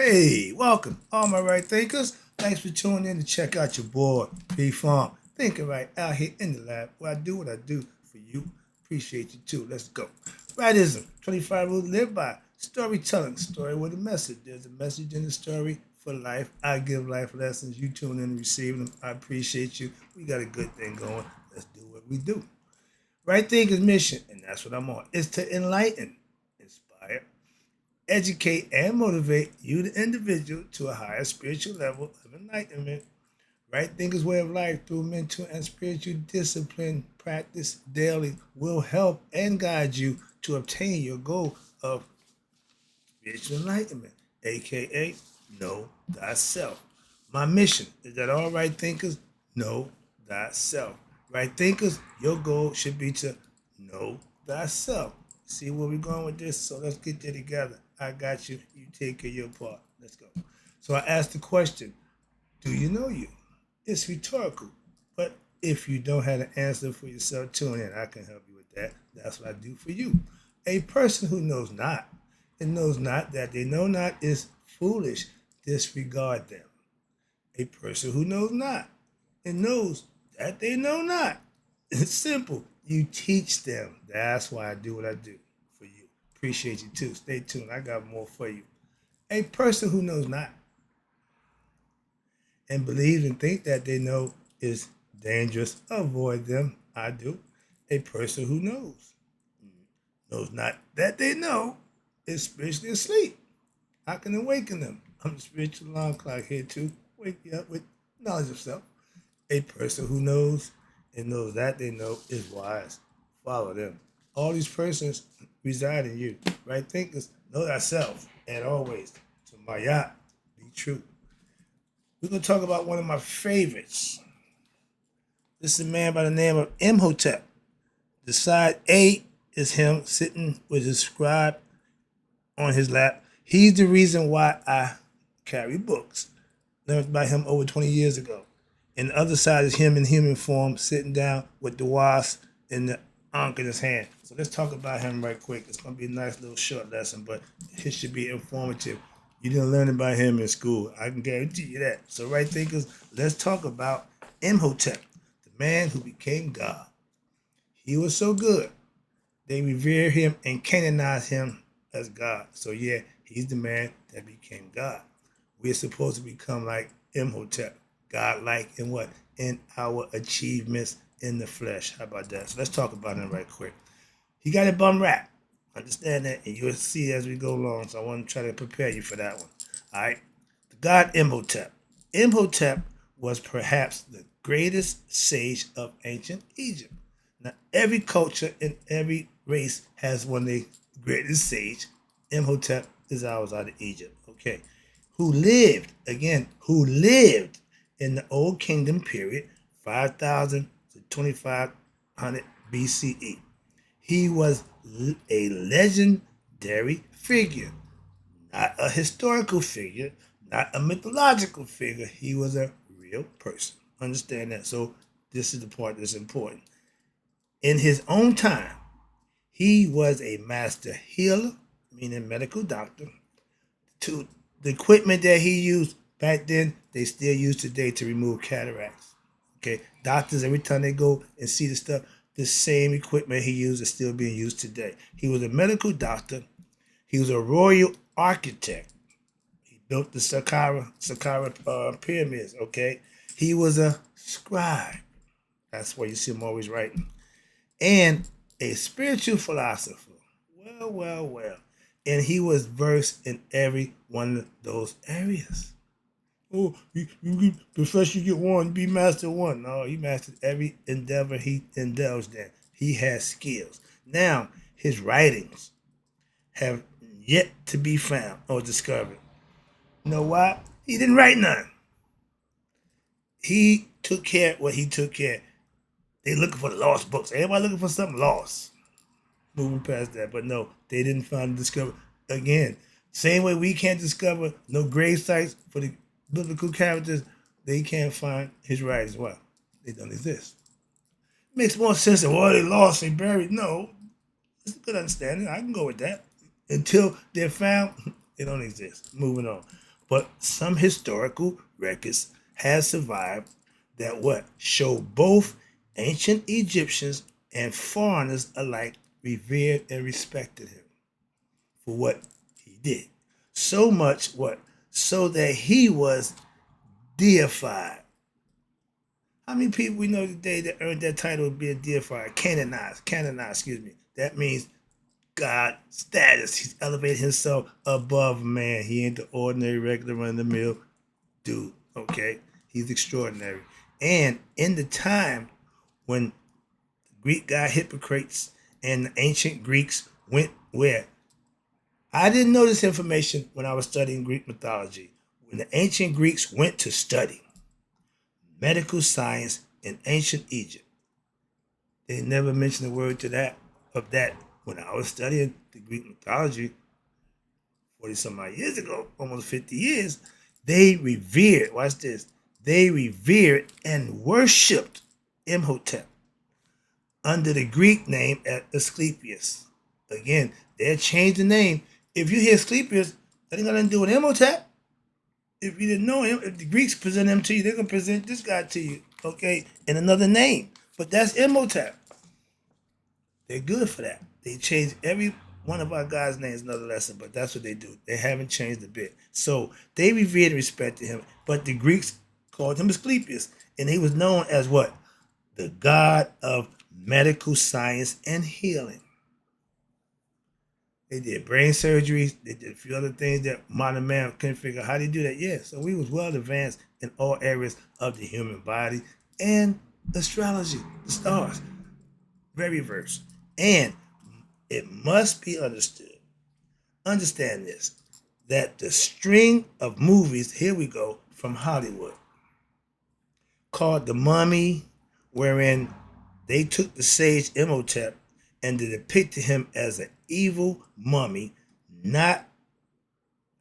Hey, welcome, all my right thinkers. Thanks for tuning in to check out your boy, P Farm. Thinking right out here in the lab where I do what I do for you. Appreciate you too. Let's go. Rightism, 25 rules to live by. Storytelling, story with a message. There's a message in the story for life. I give life lessons. You tune in and receive them. I appreciate you. We got a good thing going. Let's do what we do. Right Thinkers mission, and that's what I'm on, is to enlighten, inspire, educate, and motivate you, the individual, to a higher spiritual level of enlightenment. Right Thinkers Way of Life through mental and spiritual discipline practice daily will help and guide you to obtain your goal of spiritual enlightenment, aka know thyself. My mission is that all right thinkers know thyself. Right thinkers, your goal should be to know thyself. See where we're going with this? So let's get there together. I got you. You take care of your part. Let's go. So I asked the question, do you know you? It's rhetorical. But if you don't have an answer for yourself, tune in. I can help you with that. That's what I do for you. A person who knows not and knows not that they know not is foolish. Disregard them. A person who knows not and knows that they know not. It's simple. You teach them. That's why I do what I do for you. Appreciate you too. Stay tuned. I got more for you. A person who knows not and believes and think that they know is dangerous. Avoid them. I do. A person who knows not that they know is spiritually asleep. I can awaken them. I'm the spiritual alarm clock here to wake you up with knowledge of self. A person who knows and knows that they know is wise. Follow them. All these persons reside in you. Right thinkers, know thyself and always. To my yacht, be true. We're going to talk about one of my favorites. This is a man by the name of Imhotep. The side A is him sitting with his scribe on his lap. He's the reason why I carry books. Learned by him over 20 years ago. And the other side is him in human form sitting down with the wasp and the ankh in his hand. So let's talk about him right quick. It's going to be a nice little short lesson, but it should be informative. You didn't learn about him in school. I can guarantee you that. So right thinkers, let's talk about Imhotep, the man who became God. He was so good. They revere him and canonize him as God. So yeah, he's the man that became God. We're supposed to become like Imhotep, God-like in what? In our achievements in the flesh. How about that? So let's talk about him right quick. He got a bum rap. Understand that, and you'll see as we go along. So I want to try to prepare you for that one. All right. The god Imhotep. Imhotep was perhaps the greatest sage of ancient Egypt. Now, every culture and every race has one of their greatest sage. Imhotep is ours out of Egypt. Okay. Who lived in the Old Kingdom period, 5,000 to 2,500 BCE. He was a legendary figure, not a historical figure, not a mythological figure. He was a real person. Understand that? So this is the part that's important. In his own time, he was a master healer, meaning medical doctor. To the equipment that he used back then, they still use today to remove cataracts. Okay, doctors, every time they go and see the stuff, the same equipment he used is still being used today. He was a medical doctor. He was a royal architect. He built the Saqqara pyramids. Okay, he was a scribe. That's why you see him always writing, and a spiritual philosopher. Well. And he was versed in every one of those areas. Oh, you professor, you get one, be master one. No, he mastered every endeavor he indulged in. He has skills. Now, his writings have yet to be found or discovered. You know why? He didn't write none. He took care of what he took care of. They looking for the lost books. Everybody looking for something lost. Moving past that, but no, they didn't find and discover. Again, same way we can't discover no grave sites for the biblical characters, they can't find his writings. Why? They don't exist. It makes more sense that, well, they lost, they buried. No, it's a good understanding. I can go with that. Until they're found, they don't exist. Moving on. But some historical records have survived that what show both ancient Egyptians and foreigners alike revered and respected him for what he did. So much what? So that he was deified. How many people we know today that earned that title of being deified? Canonized, excuse me. That means God status. He's elevated himself above man. He ain't the ordinary, regular, run of the mill dude. Okay? He's extraordinary. And in the time when the Greek god Hippocrates and the ancient Greeks went where? I didn't know this information when I was studying Greek mythology. When the ancient Greeks went to study medical science in ancient Egypt, they never mentioned a word to that of that when I was studying the Greek mythology 40 some odd years ago, almost 50 years. They revered, watch this, they revered and worshipped Imhotep under the Greek name Asclepius. Again, they changed the name. If you hear Asclepius, that ain't got nothing to do with Imhotep. If you didn't know him, if the Greeks present him to you, they're gonna present this guy to you, okay, in another name. But that's Imhotep. They're good for that. They change every one of our guys' names another lesson, but that's what they do. They haven't changed a bit. So they revered and respected him, but the Greeks called him Asclepius, and he was known as what? The god of medical science and healing. They did brain surgeries. They did a few other things that modern man couldn't figure out how to do that. Yeah, so we was well advanced in all areas of the human body and astrology, the stars, very versed. And it must be understood, understand this, that the string of movies, here we go, from Hollywood, called The Mummy, wherein they took the sage Imhotep and they depicted him as an evil mummy, not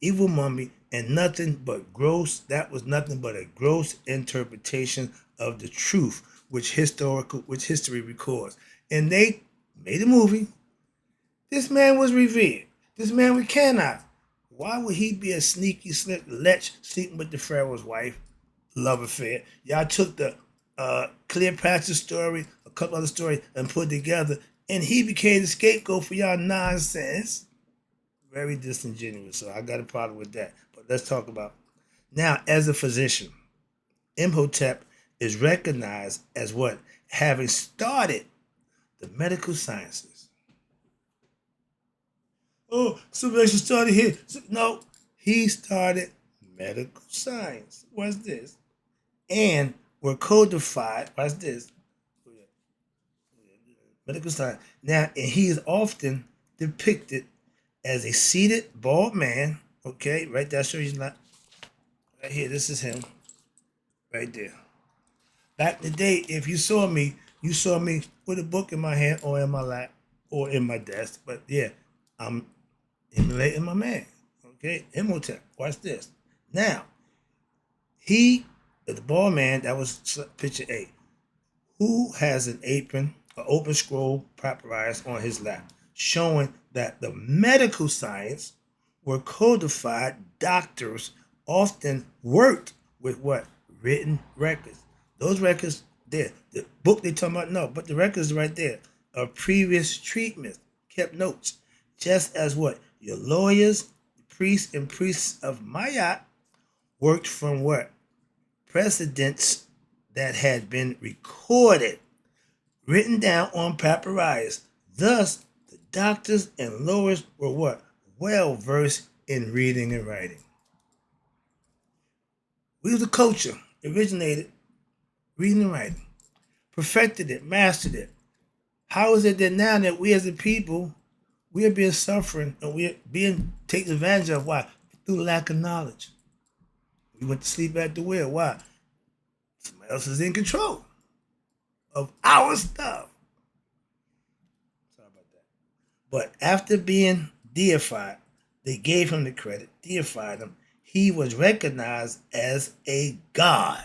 evil mummy, and nothing but gross, that was nothing but a gross interpretation of the truth, which history records. And they made a movie. This man was revered. This man we cannot. Why would he be a sneaky, slick lech sleeping with the Pharaoh's wife? Love affair. Y'all took the Cleopatra story, a couple other stories, and put together, and he became the scapegoat for y'all nonsense. Very disingenuous. So I got a problem with that. But let's talk about now. As a physician, Imhotep is recognized as what? Having started the medical sciences. Oh, somebody should start here. No, he started medical science. What's this? And were codified. Watch this. Medical science. Now, and he is often depicted as a seated bald man. Okay, right there. I'll show you not right here. This is him. Right there. Back in the day, if you saw me with a book in my hand or in my lap or in my desk. But yeah, I'm emulating my man. Okay, Imhotep. Watch this. Now, he, the bald man, that was picture A, who has an apron, an open scroll papyrus on his lap, showing that the medical science were codified. Doctors often worked with what? Written records. Those records there. The book they talking about, no, but the records right there of previous treatments, kept notes. Just as what? Your lawyers, priests, and priests of Mayat worked from what? Precedents that had been recorded, written down on papyrus. Thus, the doctors and lawyers were what? Well versed in reading and writing. We was a culture, originated reading and writing, perfected it, mastered it. How is it that now that we as a people, we are being suffering and we are being taken advantage of? Why? Through lack of knowledge. We went to sleep at the wheel. Why? Somebody else is in control of our stuff. Sorry about that. But after being deified, they gave him the credit, deified him. He was recognized as a god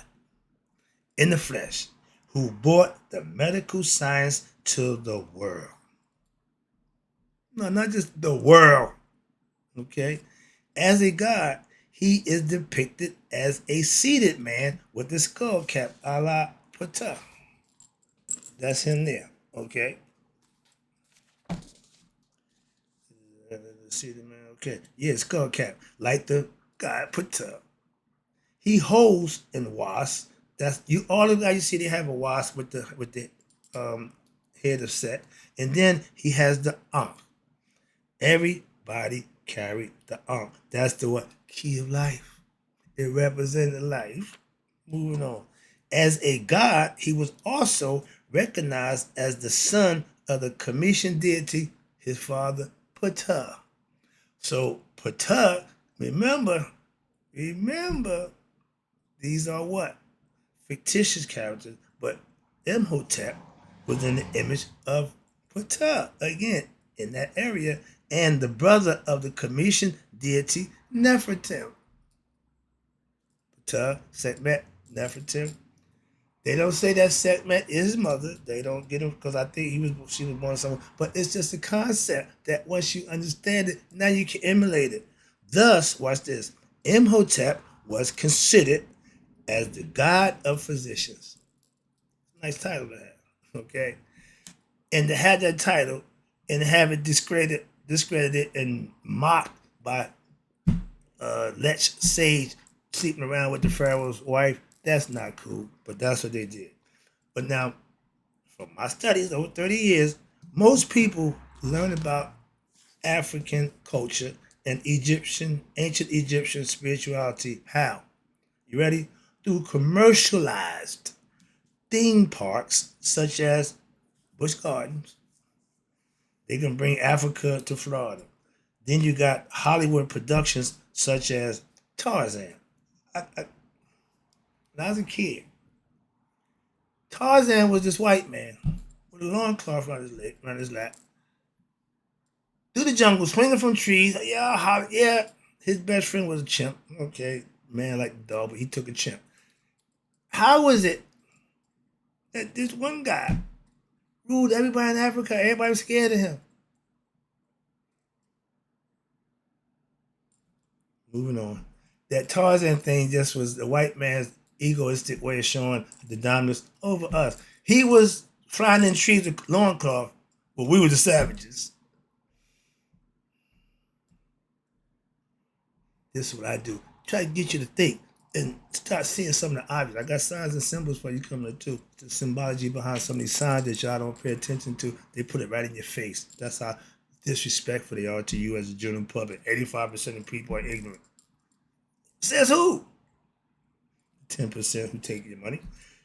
in the flesh who brought the medical science to the world. No, not just the world. Okay? As a god, he is depicted as a seated man with the skull cap, a la Ptah. That's him there. Okay. Seated man. Okay. Yeah, skull cap, like the god Ptah. He holds in wasp. That's you. All the guys you see, they have a wasp with the um, head of Set, and then he has the Ankh. Everybody carry the Ankh. That's the what key of life. It represented life. Moving on. As a god, he was also recognized as the son of the commissioned deity, his father Ptah. So Ptah, remember, these are what? Fictitious characters, but Imhotep was in the image of Ptah, again, in that area, and the brother of the commissioned deity Nefertim. Ptah, Sekhmet, Nefertim. They don't say that Sekhmet is his mother. They don't get him because I think she was born somewhere. But it's just a concept that once you understand it, now you can emulate it. Thus, watch this. Imhotep was considered as the god of physicians. Nice title to have, okay? And to have that title and have it discredited and mocked by Lech Sage sleeping around with the pharaoh's wife, that's not cool. But that's what they did. But now, from my studies over 30 years, most people learn about African culture and ancient Egyptian spirituality. How? You ready? Through commercialized theme parks such as Busch Gardens. They can bring Africa to Florida. Then you got Hollywood productions such as Tarzan. When I was a kid, Tarzan was this white man with a loincloth around his lap, through the jungle, swinging from trees. Yeah. His best friend was a chimp. Okay, man like the dog, but he took a chimp. How was it that this one guy ruled everybody in Africa? Everybody was scared of him. Moving on. That Tarzan thing just was the white man's egoistic way of showing the dominance over us. He was flying in trees with loincloth, but we were the savages. This is what I do. Try to get you to think and start seeing some of the obvious. I got signs and symbols for you coming to the symbology behind some of these signs that y'all don't pay attention to. They put it right in your face. That's how disrespectful they are to you as a general public. 85% of people are ignorant. Says who? 10% who take your money.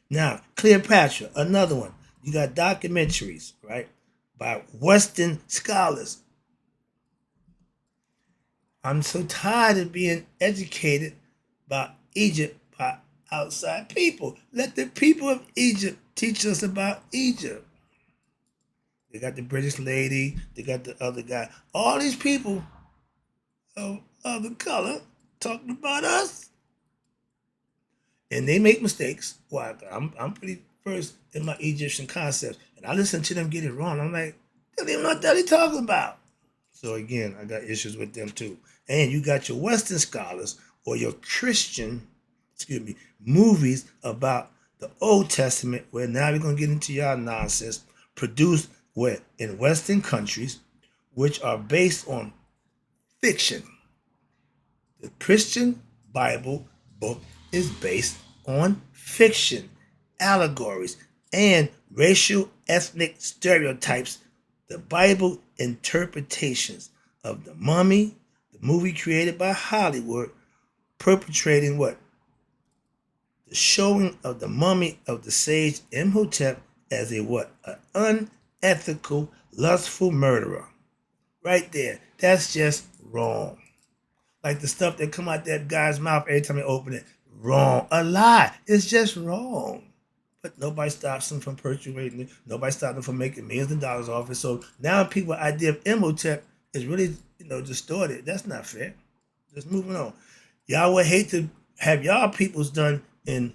Now, Cleopatra, another one. You got documentaries, right, by Western scholars. I'm so tired of being educated by Egypt by outside people. Let the people of Egypt teach us about Egypt. They got the British lady, they got the other guy. All these people of other color talking about us. And they make mistakes. Why? I'm pretty versed in my Egyptian concepts. And I listen to them get it wrong. I'm like, they don't even know what they're talking about. So again, I got issues with them too. And you got your Western scholars or your Christian, movies about the Old Testament, where now we're gonna get into y'all nonsense, produced where in Western countries, which are based on fiction. The Christian Bible book is based on fiction, allegories, and racial ethnic stereotypes. The Bible interpretations of the Mummy, the movie created by Hollywood, perpetrating what? The showing of the mummy of the sage Imhotep as a what? An unethical, lustful murderer. Right there. That's just wrong. Like the stuff that come out that guy's mouth every time he open it. Wrong. A lie. It's just wrong. But nobody stops them from perpetuating it. Nobody stops them from making millions of dollars off it. So now people's idea of Imhotep is really, distorted. That's not fair. Just moving on. Y'all would hate to have y'all peoples done in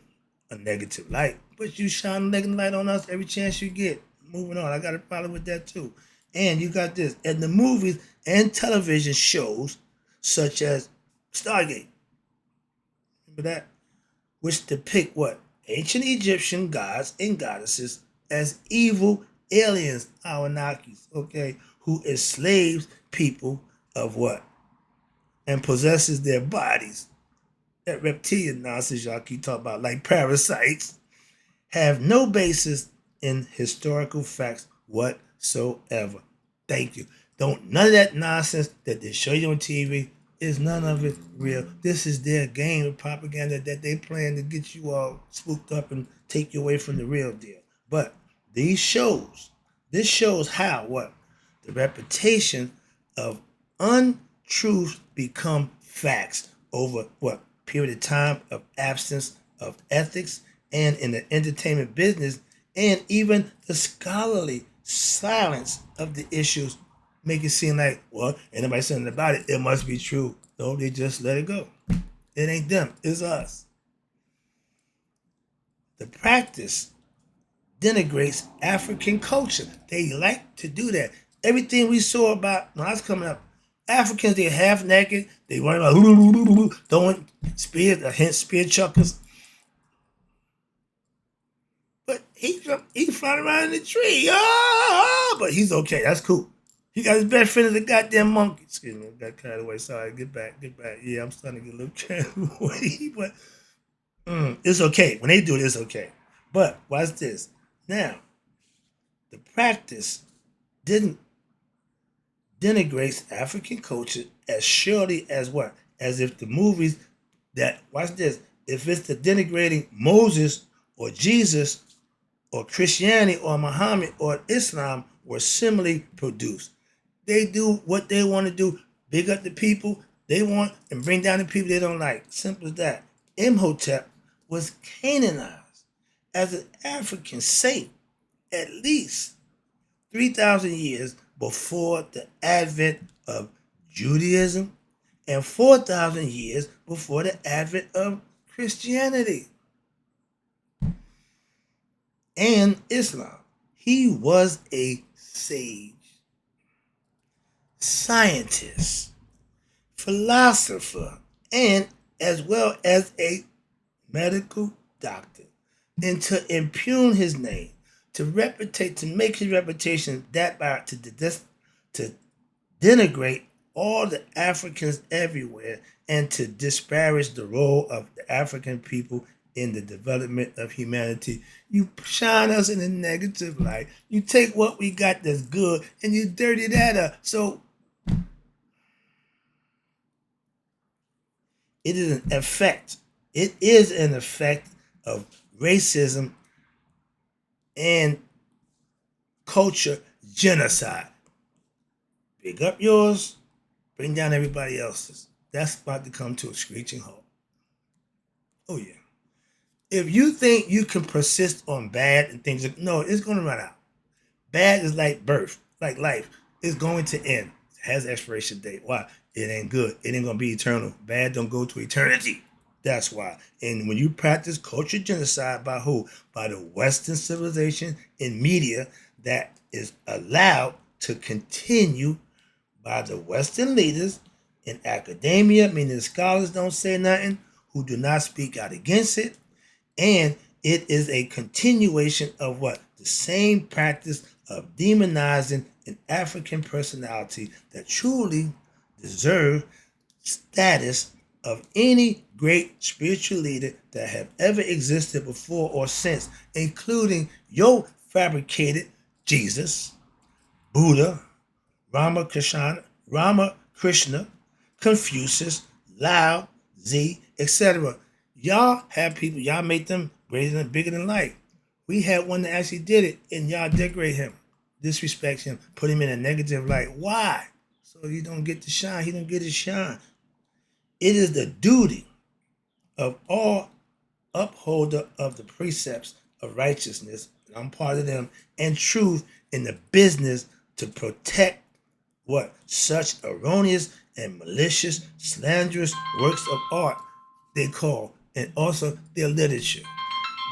a negative light, but you shine a negative light on us every chance you get. Moving on. I got a problem with that too. And you got this. And the movies and television shows such as Stargate, Remember that? Which depict what? Ancient Egyptian gods and goddesses as evil aliens, Anunnakis, okay, who enslaves people of what? And possesses their bodies. That reptilian nonsense y'all keep talking about, like parasites, have no basis in historical facts whatsoever. Thank you. Don't none of that nonsense that they show you on TV is none of it real. This is their game of propaganda that they plan to get you all spooked up and take you away from the real deal. But this shows how what the reputation of untruth become facts over what period of time of absence of ethics and in the entertainment business, and even the scholarly silence of the issues make it seem like, well, ain't nobody saying about it, it must be true. No, they just let it go. It ain't them, it's us. The practice denigrates African culture. They like to do that. Everything we saw about when I was coming up, Africans, they're half naked, they run about throwing spears, hence spear chuckers. But he's flying around in the tree. But he's okay. That's cool. He got his best friend as a goddamn monkey. Excuse me, got carried away. Sorry, get back. Yeah, I'm starting to get a little carried away. But it's okay. When they do it, it's okay. But watch this. Now, the practice didn't denigrates African culture as surely as what? As if the movies that, watch this, if it's the denigrating Moses or Jesus or Christianity or Muhammad or Islam were similarly produced. They do what they want to do, big up the people they want and bring down the people they don't like. Simple as that. Imhotep was canonized as an African saint at least 3,000 years before the advent of Judaism and 4,000 years before the advent of Christianity and Islam. He was a sage, scientist, philosopher, and as well as a medical doctor. And to impugn his name, to make his reputation that bad, to denigrate all the Africans everywhere, and to disparage the role of the African people in the development of humanity. You shine us in a negative light. You take what we got that's good and you dirty that up. So it is an effect. It is an effect of racism and culture genocide. Big up yours, bring down everybody else's. That's about to come to a screeching halt. Oh yeah. If you think you can persist on bad and things, no, it's going to run out. Bad is like birth, like life. It's going to end. It has expiration date. Why? It ain't good. It ain't going to be eternal. Bad don't go to eternity. That's why. And when you practice culture genocide by who? By the Western civilization and media that is allowed to continue by the Western leaders in academia, meaning the scholars don't say nothing, who do not speak out against it. And it is a continuation of what? The same practice of demonizing an African personality that truly deserve status of any great spiritual leader that have ever existed before or since, including your fabricated Jesus, Buddha, Rama Krishna, Confucius, Lao, Z, etc. Y'all have people, y'all make them greater than, bigger than life. We had one that actually did it, and y'all degrade him, disrespect him, put him in a negative light. Why? So he don't get to shine. He don't get his shine. It is the duty of all upholder of the precepts of righteousness, and I'm part of them, and truth in the business to protect what? Such erroneous and malicious, slanderous works of art they call, and also their literature.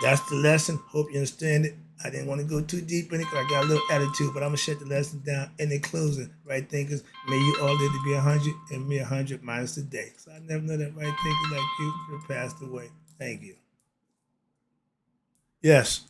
That's the lesson. Hope you understand it. I didn't want to go too deep in it because I got a little attitude, but I'm going to shut the lesson down. And in closing, right thinkers, may you all live to be 100 and me 100 minus a day. So I never know that right thinker like you have passed away. Thank you. Yes.